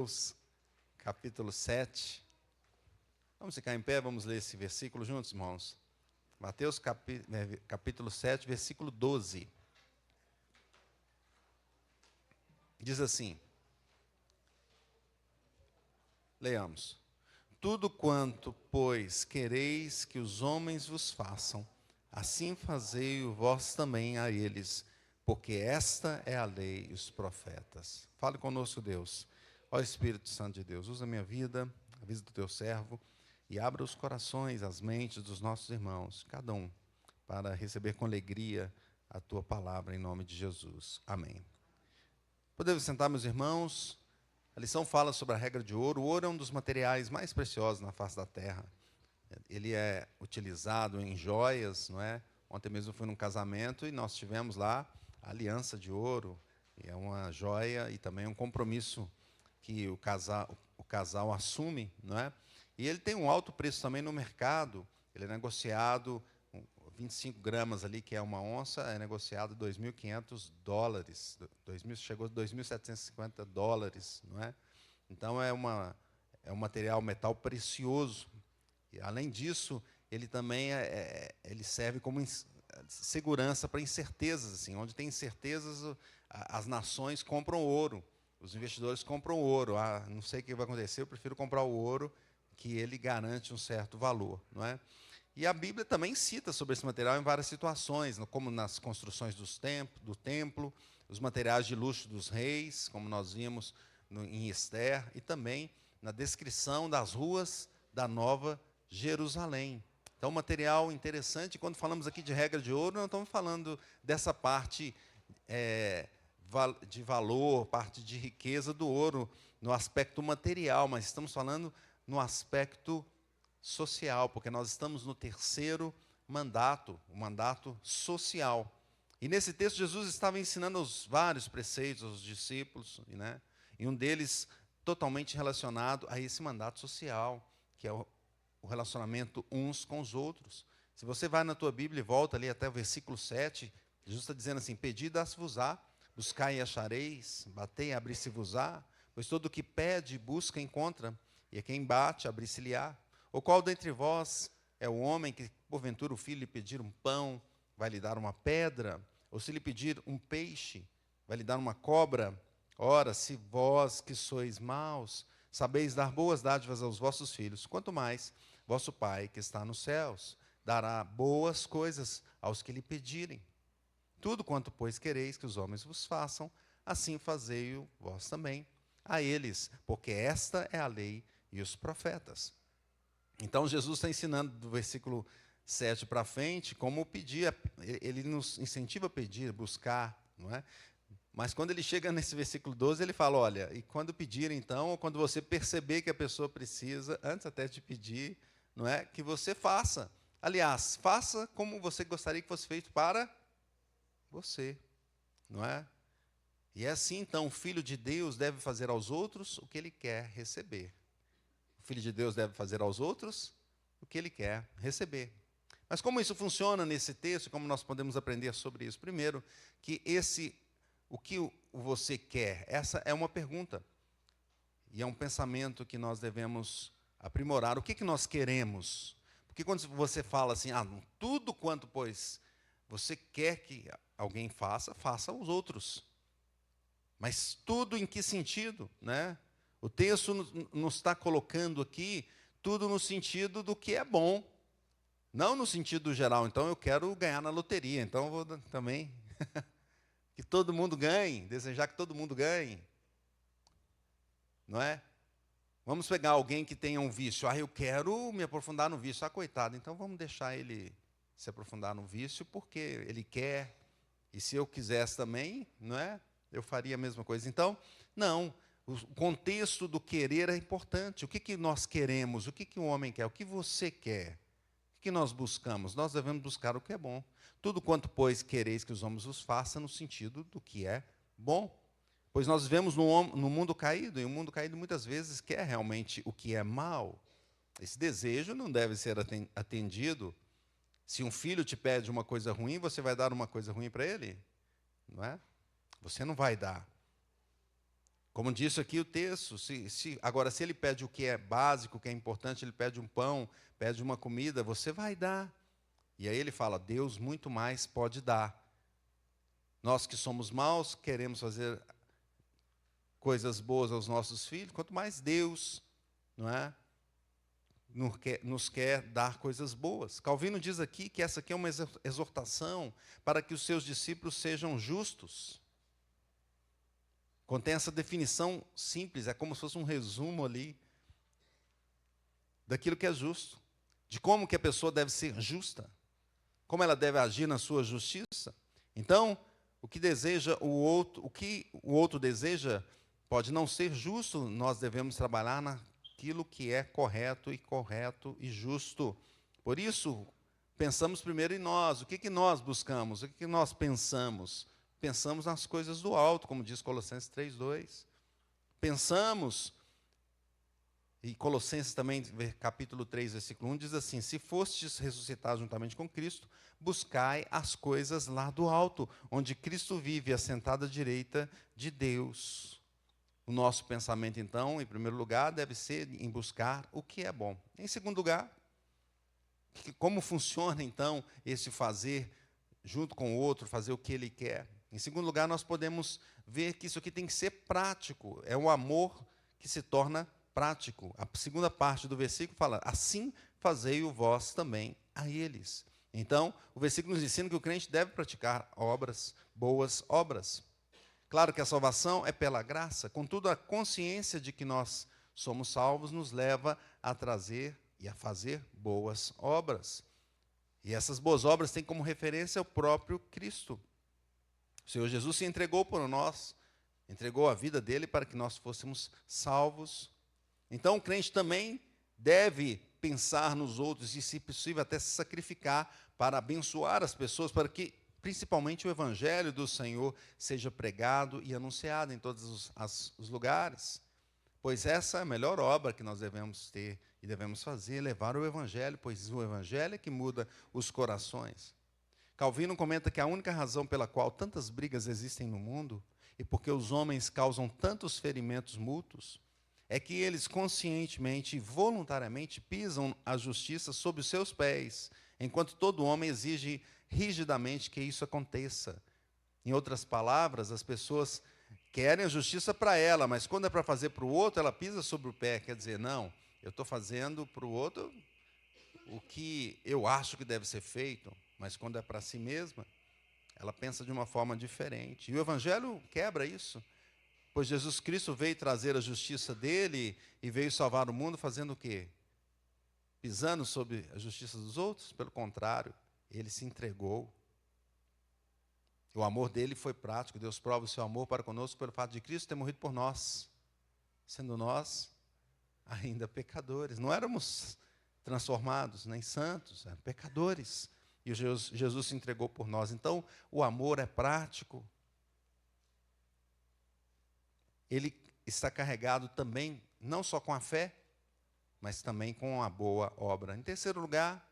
Mateus, capítulo 7. Vamos ficar em pé, vamos ler esse versículo juntos, irmãos. Mateus, capítulo 7, versículo 12. Diz assim, leamos. Tudo quanto, pois, quereis que os homens vos façam, assim fazei-o vós também a eles, porque esta é a lei e os profetas. Fale conosco, Deus. Ó Espírito Santo de Deus, usa a minha vida, a vida do teu servo, e abra os corações, as mentes dos nossos irmãos, cada um, para receber com alegria a tua palavra, em nome de Jesus. Amém. Podemos sentar, meus irmãos. A lição fala sobre a regra de ouro. O ouro é um dos materiais mais preciosos na face da terra. Ele é utilizado em joias, não é? Ontem mesmo eu fui num casamento e nós tivemos lá a aliança de ouro. E é uma joia e também um compromisso que o casal assume, não é? E ele tem um alto preço também no mercado. Ele é negociado, 25 gramas ali, que é uma onça, é negociado $2.500. Chegou a $2.750, não é? Então é um material metal precioso. E além disso, ele também ele serve como segurança para incertezas, assim, onde tem incertezas, as nações compram ouro. Os investidores compram ouro. Ah, não sei o que vai acontecer, eu prefiro comprar o ouro, que ele garante um certo valor, não é? E a Bíblia também cita sobre esse material em várias situações, como nas construções do templo, os materiais de luxo dos reis, como nós vimos em Esther, e também na descrição das ruas da Nova Jerusalém. Então, material interessante. Quando falamos aqui de regra de ouro, não estamos falando dessa parte de valor, parte de riqueza do ouro, no aspecto material, mas estamos falando no aspecto social, porque nós estamos no terceiro mandato, o mandato social. E nesse texto, Jesus estava ensinando os vários preceitos aos discípulos, né? E um deles totalmente relacionado a esse mandato social, que é o relacionamento uns com os outros. Se você vai na tua Bíblia e volta ali até o versículo 7, Jesus está dizendo assim: pedi, dá-se-vos-á, buscai e achareis, batei e abri-se-vos-á, pois todo o que pede, busca, encontra, e a quem bate, abri-se-lhe-á. Ou qual dentre vós é o homem que, porventura, o filho lhe pedir um pão, vai lhe dar uma pedra? Ou se lhe pedir um peixe, vai lhe dar uma cobra? Ora, se vós que sois maus, sabeis dar boas dádivas aos vossos filhos, quanto mais vosso Pai que está nos céus dará boas coisas aos que lhe pedirem. Tudo quanto, pois, quereis que os homens vos façam, assim fazei-o vós também a eles, porque esta é a lei e os profetas. Então, Jesus está ensinando do versículo 7 para frente como pedir. Ele nos incentiva a pedir, buscar, não é? Mas quando ele chega nesse versículo 12, ele fala, olha, e quando pedir então, ou quando você perceber que a pessoa precisa, antes até de pedir, não é, que você faça. Aliás, faça como você gostaria que fosse feito para você, não é? E é assim, então, o Filho de Deus deve fazer aos outros o que ele quer receber. O Filho de Deus deve fazer aos outros o que ele quer receber. Mas como isso funciona nesse texto, como nós podemos aprender sobre isso? Primeiro, que o que você quer? Essa é uma pergunta. E é um pensamento que nós devemos aprimorar. O que nós queremos? Porque quando você fala assim, tudo quanto, pois, você quer que alguém faça, faça aos outros. Mas tudo em que sentido, né? O texto nos está colocando aqui tudo no sentido do que é bom, não no sentido geral. Então, eu quero ganhar na loteria, então eu vou também que todo mundo ganhe, desejar que todo mundo ganhe, não é? Vamos pegar alguém que tenha um vício. Eu quero me aprofundar no vício. Coitado, então vamos deixar ele se aprofundar no vício porque ele quer. E se eu quisesse também, não é? Eu faria a mesma coisa. Então, não. O contexto do querer é importante. O que nós queremos? O que o homem quer? O que você quer? O que nós buscamos? Nós devemos buscar o que é bom. Tudo quanto, pois, quereis que os homens os façam no sentido do que é bom. Pois nós vivemos no mundo caído, e o mundo caído muitas vezes quer realmente o que é mal. Esse desejo não deve ser atendido. Se um filho te pede uma coisa ruim, você vai dar uma coisa ruim para ele? Não é? Você não vai dar. Como disse aqui o texto, agora, se ele pede o que é básico, o que é importante, ele pede um pão, pede uma comida, você vai dar. E aí ele fala, Deus muito mais pode dar. Nós que somos maus, queremos fazer coisas boas aos nossos filhos, quanto mais Deus, não é, nos quer dar coisas boas. Calvino diz aqui que essa aqui é uma exortação para que os seus discípulos sejam justos. Contém essa definição simples, é como se fosse um resumo ali daquilo que é justo, de como que a pessoa deve ser justa, como ela deve agir na sua justiça. Então, o que o outro deseja pode não ser justo, nós devemos trabalhar naquilo que é correto e justo. Por isso, pensamos primeiro em nós. O que nós buscamos? O que nós pensamos? Pensamos nas coisas do alto, como diz Colossenses 3:2. Pensamos, e Colossenses também, capítulo 3, versículo 1, diz assim, se fostes ressuscitados juntamente com Cristo, buscai as coisas lá do alto, onde Cristo vive, assentado à direita de Deus. O nosso pensamento, então, em primeiro lugar, deve ser em buscar o que é bom. Em segundo lugar, como funciona, então, esse fazer junto com o outro, fazer o que ele quer? Em segundo lugar, nós podemos ver que isso aqui tem que ser prático. É o amor que se torna prático. A segunda parte do versículo fala, assim fazei-o vós também a eles. Então, o versículo nos ensina que o crente deve praticar obras, boas obras. Claro que a salvação é pela graça, contudo, a consciência de que nós somos salvos nos leva a trazer e a fazer boas obras. E essas boas obras têm como referência o próprio Cristo. O Senhor Jesus se entregou por nós, entregou a vida dele para que nós fôssemos salvos. Então, o crente também deve pensar nos outros e, se possível, até se sacrificar para abençoar as pessoas, para que, principalmente, o Evangelho do Senhor seja pregado e anunciado em todos os lugares. Pois essa é a melhor obra que nós devemos ter e devemos fazer, levar o Evangelho, pois o Evangelho é que muda os corações. Calvino comenta que a única razão pela qual tantas brigas existem no mundo e porque os homens causam tantos ferimentos mútuos é que eles conscientemente e voluntariamente pisam a justiça sob os seus pés, enquanto todo homem exige rigidamente que isso aconteça. Em outras palavras, as pessoas querem a justiça para ela, mas quando é para fazer para o outro, ela pisa sobre o pé. Quer dizer, não, eu estou fazendo para o outro o que eu acho que deve ser feito, mas quando é para si mesma, ela pensa de uma forma diferente. E o Evangelho quebra isso, pois Jesus Cristo veio trazer a justiça dele e veio salvar o mundo fazendo o quê? Pisando sobre a justiça dos outros? Pelo contrário, ele se entregou. O amor dele foi prático. Deus prova o seu amor para conosco pelo fato de Cristo ter morrido por nós, sendo nós ainda pecadores. Não éramos transformados, nem santos, eram pecadores. E Jesus se entregou por nós. Então, o amor é prático. Ele está carregado também, não só com a fé, mas também com a boa obra. Em terceiro lugar,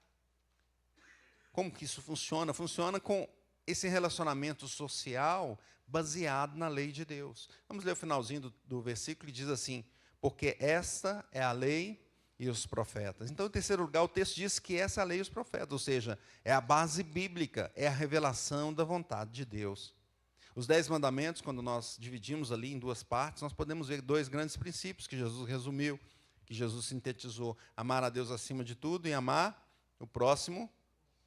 como que isso funciona? Funciona com esse relacionamento social baseado na lei de Deus. Vamos ler o finalzinho do versículo que diz assim, porque esta é a lei e os profetas. Então, em terceiro lugar, o texto diz que essa é a lei e os profetas, ou seja, é a base bíblica, é a revelação da vontade de Deus. Os 10 mandamentos, quando nós dividimos ali em duas partes, nós podemos ver 2 grandes princípios que Jesus resumiu, que Jesus sintetizou. Amar a Deus acima de tudo e amar o próximo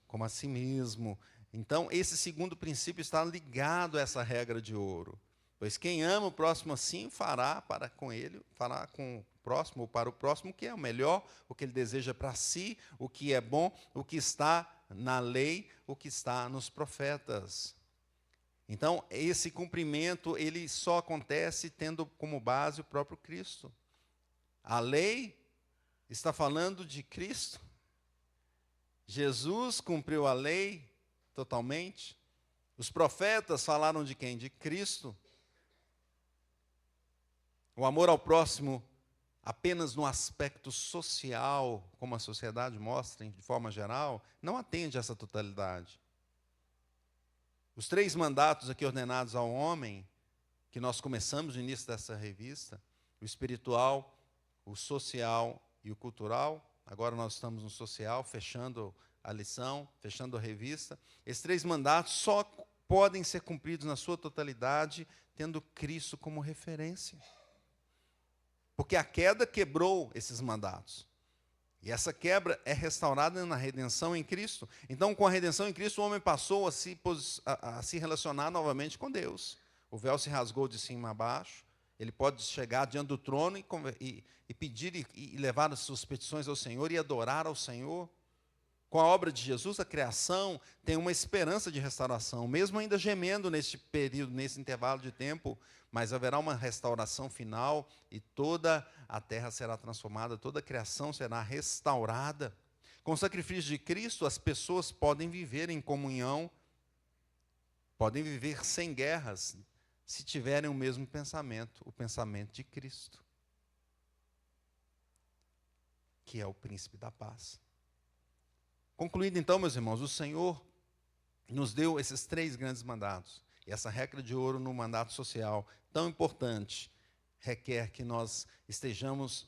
como a si mesmo. Então, esse segundo princípio está ligado a essa regra de ouro. Pois quem ama o próximo assim, fará com o próximo, ou para o próximo, o que é o melhor, o que ele deseja para si, o que é bom, o que está na lei, o que está nos profetas. Então, esse cumprimento, ele só acontece tendo como base o próprio Cristo. A lei está falando de Cristo. Jesus cumpriu a lei totalmente. Os profetas falaram de quem? De Cristo. O amor ao próximo apenas no aspecto social, como a sociedade mostra de forma geral, não atende a essa totalidade. Os 3 mandatos aqui ordenados ao homem que nós começamos no início dessa revista, o espiritual, o social e o cultural. Agora nós estamos no social, fechando a lição, fechando a revista. Esses 3 mandatos só podem ser cumpridos na sua totalidade, tendo Cristo como referência. Porque a queda quebrou esses mandatos. E essa quebra é restaurada na redenção em Cristo. Então, com a redenção em Cristo, o homem passou a se relacionar novamente com Deus. O véu se rasgou de cima a baixo. Ele pode chegar diante do trono e pedir e levar as suas petições ao Senhor e adorar ao Senhor. Com a obra de Jesus, a criação tem uma esperança de restauração, mesmo ainda gemendo neste período, nesse intervalo de tempo, mas haverá uma restauração final e toda a terra será transformada, toda a criação será restaurada. Com o sacrifício de Cristo, as pessoas podem viver em comunhão, podem viver sem guerras, se tiverem o mesmo pensamento, o pensamento de Cristo, que é o príncipe da paz. Concluindo então, meus irmãos, o Senhor nos deu esses 3 grandes mandatos. E essa regra de ouro no mandato social, tão importante, requer que nós estejamos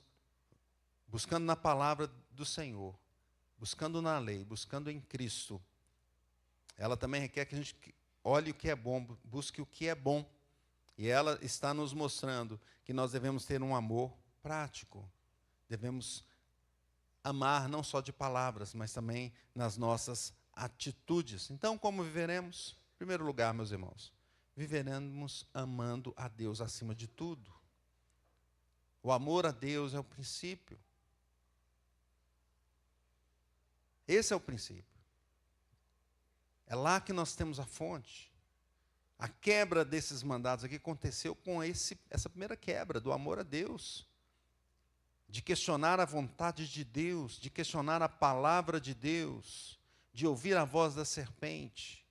buscando na palavra do Senhor, buscando na lei, buscando em Cristo. Ela também requer que a gente olhe o que é bom, busque o que é bom. E ela está nos mostrando que nós devemos ter um amor prático. Devemos amar não só de palavras, mas também nas nossas atitudes. Então, como viveremos? Em primeiro lugar, meus irmãos, viveremos amando a Deus acima de tudo. O amor a Deus é o princípio. Esse é o princípio. É lá que nós temos a fonte. A quebra desses mandatos aqui aconteceu com essa primeira quebra do amor a Deus. De questionar a vontade de Deus, de questionar a palavra de Deus, de ouvir a voz da serpente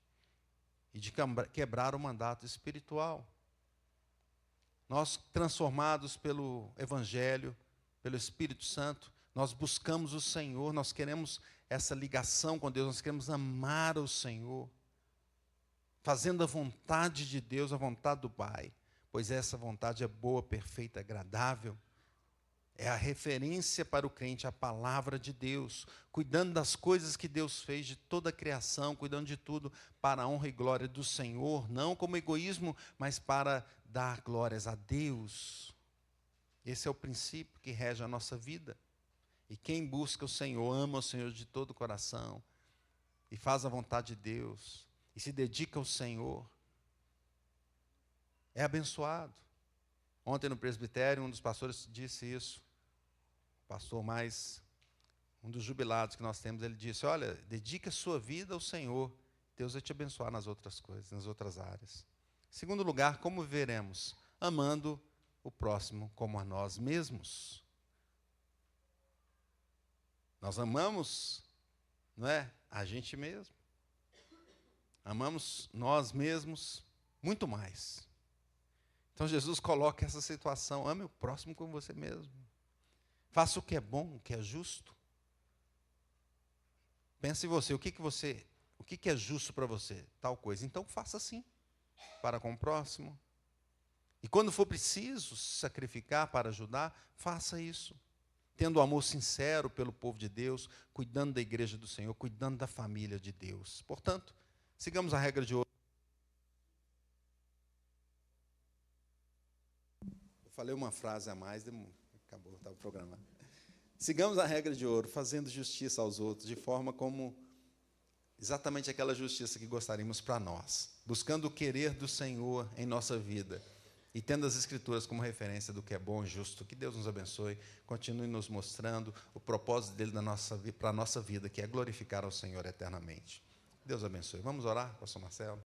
e de quebrar o mandato espiritual. Nós, transformados pelo Evangelho, pelo Espírito Santo, nós buscamos o Senhor, nós queremos essa ligação com Deus, nós queremos amar o Senhor, fazendo a vontade de Deus, a vontade do Pai, pois essa vontade é boa, perfeita, agradável. É a referência para o crente, a palavra de Deus, cuidando das coisas que Deus fez, de toda a criação, cuidando de tudo para a honra e glória do Senhor, não como egoísmo, mas para dar glórias a Deus. Esse é o princípio que rege a nossa vida. E quem busca o Senhor, ama o Senhor de todo o coração, e faz a vontade de Deus, e se dedica ao Senhor, é abençoado. Ontem no presbitério, um dos pastores disse isso, pastor mais, um dos jubilados que nós temos, ele disse, olha, dedique a sua vida ao Senhor, Deus vai te abençoar nas outras coisas, nas outras áreas. Em segundo lugar, como viveremos? Amando o próximo como a nós mesmos. Nós amamos, não é, a gente mesmo. Amamos nós mesmos muito mais. Então Jesus coloca essa situação, ame o próximo como você mesmo. Faça o que é bom, o que é justo. Pense em você, o que é justo para você? Tal coisa. Então faça assim, para com o próximo. E quando for preciso se sacrificar para ajudar, faça isso. Tendo amor sincero pelo povo de Deus, cuidando da igreja do Senhor, cuidando da família de Deus. Portanto, sigamos a regra de ouro. Eu falei uma frase a mais, acabou, estava o programa. Sigamos a regra de ouro, fazendo justiça aos outros, de forma como exatamente aquela justiça que gostaríamos para nós, buscando o querer do Senhor em nossa vida e tendo as Escrituras como referência do que é bom e justo. Que Deus nos abençoe, continue nos mostrando o propósito dele para a nossa vida, que é glorificar ao Senhor eternamente. Deus abençoe. Vamos orar, pastor Marcelo?